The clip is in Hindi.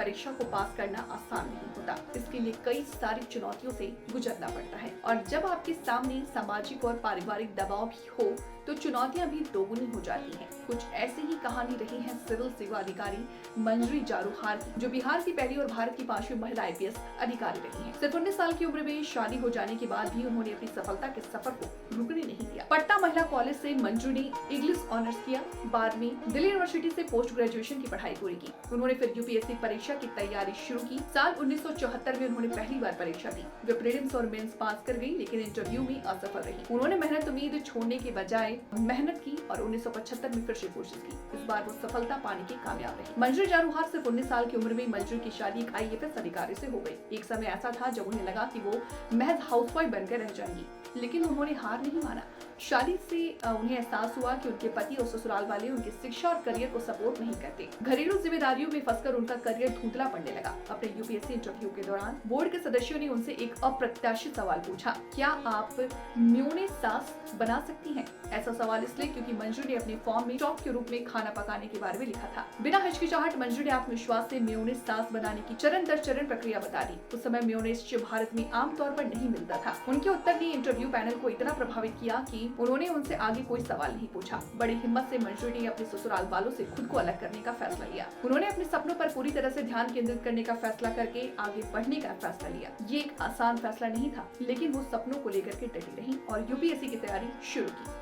परीक्षा को पास करना आसान नहीं होता। इसके लिए कई सारी चुनौतियों से गुजरना पड़ता है और जब आपके सामने सामाजिक और पारिवारिक दबाव भी हो तो चुनौतियां भी दोगुनी हो जाती हैं। कुछ ऐसी ही कहानी रही है सिविल सेवा अधिकारी मंजरी जारूहार की, जो बिहार की पहली और भारत की 5वीं महिला IPS अधिकारी रही हैं। सिर्फ 19 साल की उम्र में शादी हो जाने के बाद भी उन्होंने अपनी सफलता के सफर को रुकने नहीं दिया। पटना महिला कॉलेज से मंजू ने इंग्लिश ऑनर्स किया। बाद में दिल्ली यूनिवर्सिटी से पोस्ट ग्रेजुएशन की पढ़ाई पूरी की। उन्होंने फिर UPSC परीक्षा की तैयारी शुरू की। साल 1974 में उन्होंने पहली बार परीक्षा दी। वे प्रीलिम्स और मेंस पास कर गई, लेकिन इंटरव्यू में असफल रही। उन्होंने मेहनत उम्मीद छोड़ने के बजाय मेहनत की और 1975 में फिर से कोशिश की। इस बार वो सफलता पाने के कामयाब रही। मंजरी जारूहार सिर्फ 19 साल की उम्र में मंजरी की शादी एक IAS अधिकारी से हो गई। एक समय ऐसा था जब उन्हें लगा कि वो महज हाउसवाइफ बनकर रह जाएंगी, लेकिन उन्होंने हार नहीं माना। शादी से उन्हें एहसास हुआ कि उनके पति और ससुराल वाले उनकी शिक्षा और करियर को सपोर्ट नहीं करते। घरेलू जिम्मेदारियों में फंसकर उनका करियर धुंधला पड़ने लगा। अपने UPSC इंटरव्यू के दौरान बोर्ड के सदस्यों ने उनसे एक अप्रत्याशित सवाल पूछा, क्या आप मेयोनेज़ सॉस बना सकती हैं? ऐसा सवाल इसलिए क्योंकि मंजू ने अपने फॉर्म में टॉप के रूप में खाना पकाने के बारे में लिखा था। बिना हिचकिचाहट मंजू ने आत्मविश्वास से मेयोनेज़ सॉस बनाने की चरण दर चरण प्रक्रिया बता दी। उस समय मेयोनेज़ भारत में आमतौर पर नहीं मिलता था। उनके उत्तर ने इंटरव्यू पैनल को इतना प्रभावित किया कि उन्होंने उनसे आगे कोई सवाल नहीं पूछा। बड़ी हिम्मत से मंजू ने अपने ससुराल वालों से खुद को अलग करने का फैसला लिया। उन्होंने अपने सपनों पर पूरी तरह से ध्यान केंद्रित करने का फैसला करके आगे बढ़ने का फैसला लिया। ये एक आसान फैसला नहीं था, लेकिन वो सपनों को लेकर के डटी रही और UPSC की तैयारी शुरू की।